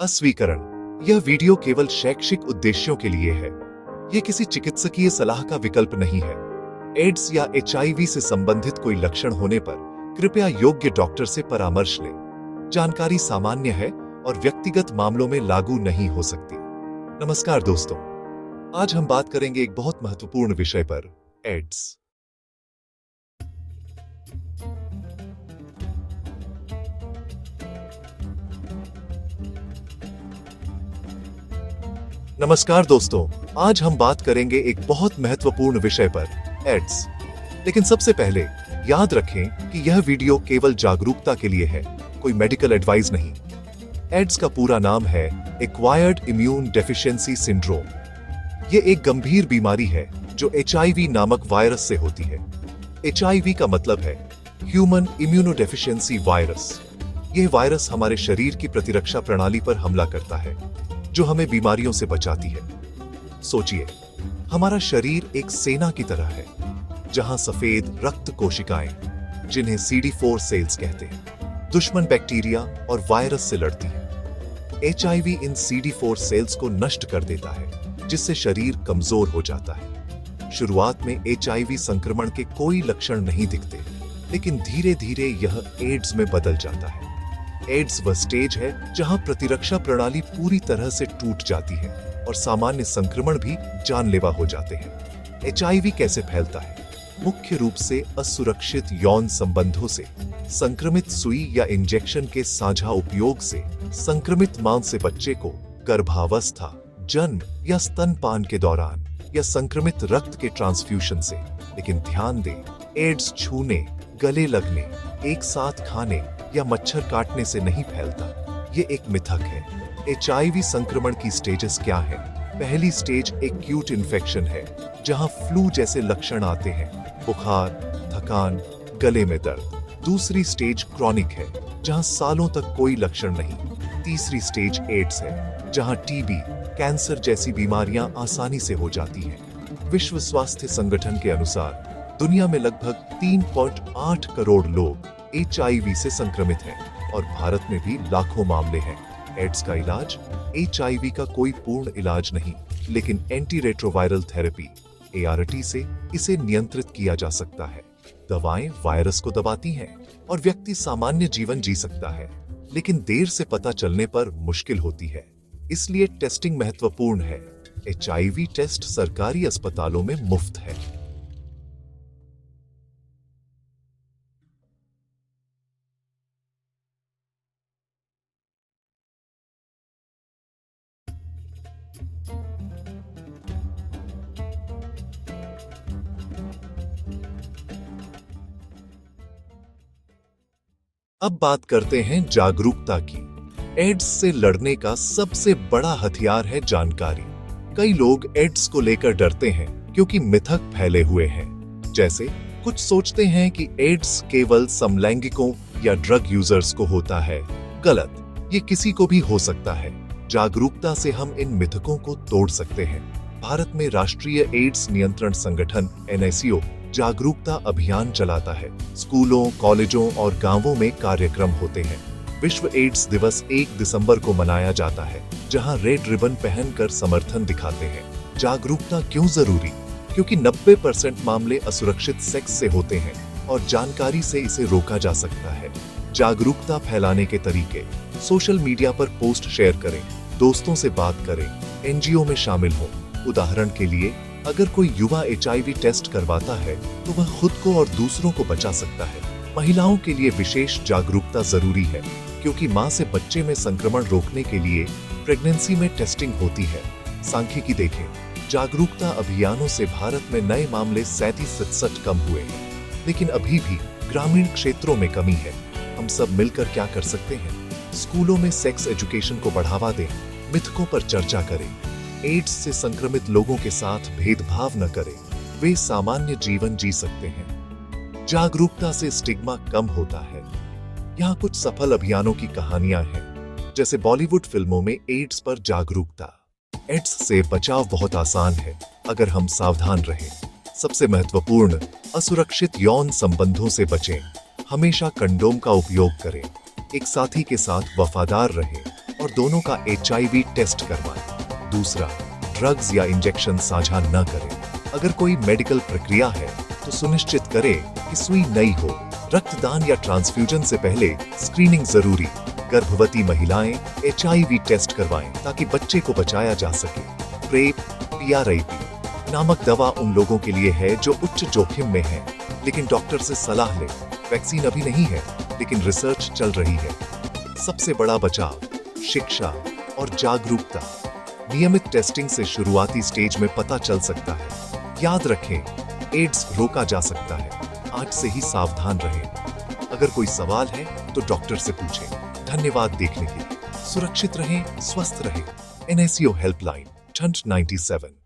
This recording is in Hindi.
अस्वीकरण। यह वीडियो केवल शैक्षिक उद्देश्यों के लिए है। यह किसी चिकित्सकीय सलाह का विकल्प नहीं है। एड्स या एचआईवी से संबंधित कोई लक्षण होने पर कृपया योग्य डॉक्टर से परामर्श लें। जानकारी सामान्य है और व्यक्तिगत मामलों में लागू नहीं हो सकती। नमस्कार दोस्तों, आज हम बात करेंगे एक बहुत महत्वपूर्ण विषय पर, एड्स। नमस्कार दोस्तों, आज हम बात करेंगे एक बहुत महत्वपूर्ण विषय पर, एड्स। लेकिन सबसे पहले याद रखें कि यह वीडियो केवल जागरूकता के लिए है, कोई मेडिकल एडवाइस नहीं। एड्स का पूरा नाम है एक्वायर्ड इम्यून डेफिशिएंसी सिंड्रोम। यह एक गंभीर बीमारी है जो एचआईवी नामक वायरस से होती है। एचआईवी का मतलब है ह्यूमन इम्यूनोडेफिशिएंसी वायरस। यह वायरस हमारे शरीर की प्रतिरक्षा प्रणाली पर हमला करता है, जो हमें बीमारियों से बचाती है। सोचिए, हमारा शरीर एक सेना की तरह है, जहां सफेद रक्त कोशिकाएं, जिन्हें CD4 सेल्स कहते हैं, दुश्मन बैक्टीरिया और वायरस से लड़ती हैं। एचआईवी इन CD4 सेल्स को नष्ट कर देता है, जिससे शरीर कमजोर हो जाता है। शुरुआत में एचआईवी संक्रमण के कोई लक्षण नहीं दिखते, लेकिन धीरे धीरे यह एड्स में बदल जाता है। एड्स वह स्टेज है जहां प्रतिरक्षा प्रणाली पूरी तरह से टूट जाती है और सामान्य संक्रमण भी जानलेवा हो जाते हैं। एचआईवी कैसे फैलता है? मुख्य रूप से असुरक्षित यौन संबंधों से, संक्रमित सुई या इंजेक्शन के साझा उपयोग से, संक्रमित मां से बच्चे को गर्भावस्था, जन्म या स्तनपान के दौरान, या संक्रमित रक्त के ट्रांसफ्यूजन से। लेकिन ध्यान दें, एड्स छूने, गले लगने, एक साथ खाने या मच्छर काटने से नहीं फैलता। ये एक मिथक है। एचआईवी संक्रमण की स्टेजेस क्या है? पहली स्टेज एक्यूट इन्फेक्शन है, जहां फ्लू जैसे लक्षण आते हैं, बुखार, थकान, गले में दर्द। दूसरी स्टेज क्रॉनिक है, जहां सालों तक कोई लक्षण नहीं। तीसरी स्टेज एड्स है, जहां टीबी, कैंसर जैसी बीमारियां आसानी से हो जाती हैं। विश्व स्वास्थ्य संगठन के अनुसार दुनिया में लगभग 3.8 करोड़ लोग एचआईवी से संक्रमित हैं और भारत में भी लाखों मामले हैं। एड्स का इलाज? एचआईवी का कोई पूर्ण इलाज नहीं, लेकिन एंटी रेट्रोवायरल थेरेपी ART से इसे नियंत्रित किया जा सकता है। दवाएं वायरस को दबाती हैं और व्यक्ति सामान्य जीवन जी सकता है, लेकिन देर से पता चलने पर मुश्किल होती है। इसलिए टेस्टिंग महत्वपूर्ण है। एचआईवी टेस्ट सरकारी अस्पतालों में मुफ्त है। अब बात करते हैं जागरूकता की। एड्स से लड़ने का सबसे बड़ा हथियार है जानकारी। कई लोग एड्स को लेकर डरते हैं क्योंकि मिथक फैले हुए हैं। जैसे कुछ सोचते हैं कि एड्स केवल समलैंगिकों या ड्रग यूजर्स को होता है। गलत, ये किसी को भी हो सकता है। जागरूकता से हम इन मिथकों को तोड़ सकते हैं। भारत में राष्ट्रीय एड्स नियंत्रण संगठन NICO जागरूकता अभियान चलाता है। स्कूलों, कॉलेजों और गांवों में कार्यक्रम होते हैं। विश्व एड्स दिवस 1 दिसंबर को मनाया जाता है, जहां रेड रिबन पहनकर समर्थन दिखाते हैं। जागरूकता क्यों जरूरी? क्योंकि 90% मामले असुरक्षित सेक्स से होते हैं और जानकारी से इसे रोका जा सकता है। जागरूकता फैलाने के तरीके: सोशल मीडिया पर पोस्ट शेयर करें, दोस्तों से बात करें, NGO में शामिल हो। उदाहरण के लिए, अगर कोई युवा एचआईवी टेस्ट करवाता है तो वह खुद को और दूसरों को बचा सकता है। महिलाओं के लिए विशेष जागरूकता जरूरी है, क्योंकि मां से बच्चे में संक्रमण रोकने के लिए प्रेगनेंसी में टेस्टिंग होती है। सांख्यिकी देखें, जागरूकता अभियानों से भारत में नए मामले 37% कम हुए हैं। लेकिन अभी भी ग्रामीण क्षेत्रों में कमी है। हम सब मिलकर क्या कर सकते हैं? स्कूलों में सेक्स एजुकेशन को बढ़ावा दें, मिथकों पर चर्चा करें, एड्स से संक्रमित लोगों के साथ भेदभाव न करें, वे सामान्य जीवन जी सकते हैं। जागरूकता से स्टिग्मा कम होता है। यहाँ कुछ सफल अभियानों की कहानियां हैं, जैसे बॉलीवुड फिल्मों में एड्स पर जागरूकता। एड्स से बचाव बहुत आसान है अगर हम सावधान रहें। सबसे महत्वपूर्ण, असुरक्षित यौन संबंधों से बचें। हमेशा कंडोम का उपयोग करें, एक साथी के साथ वफादार रहें और दोनों का HIV टेस्ट करवाएं। दूसरा, ड्रग्स या इंजेक्शन साझा न करें। अगर कोई मेडिकल प्रक्रिया है तो सुनिश्चित करें कि सुई नई हो। रक्तदान या ट्रांसफ्यूजन से पहले स्क्रीनिंग जरूरी। गर्भवती महिलाएं HIV टेस्ट करवाएं ताकि बच्चे को बचाया जा सके। प्रेप, PrEP नामक दवा उन लोगों के लिए है जो उच्च जोखिम में हैं, लेकिन डॉक्टर से सलाह लें। वैक्सीन अभी नहीं है, लेकिन रिसर्च चल रही है। सबसे बड़ा बचाव शिक्षा और जागरूकता। नियमित टेस्टिंग से शुरुआती स्टेज में पता चल सकता है। याद रखें, एड्स रोका जा सकता है। आज से ही सावधान रहें। अगर कोई सवाल है तो डॉक्टर से पूछें। धन्यवाद देखने के लिए। सुरक्षित रहें, स्वस्थ रहें। NSO helpline 97।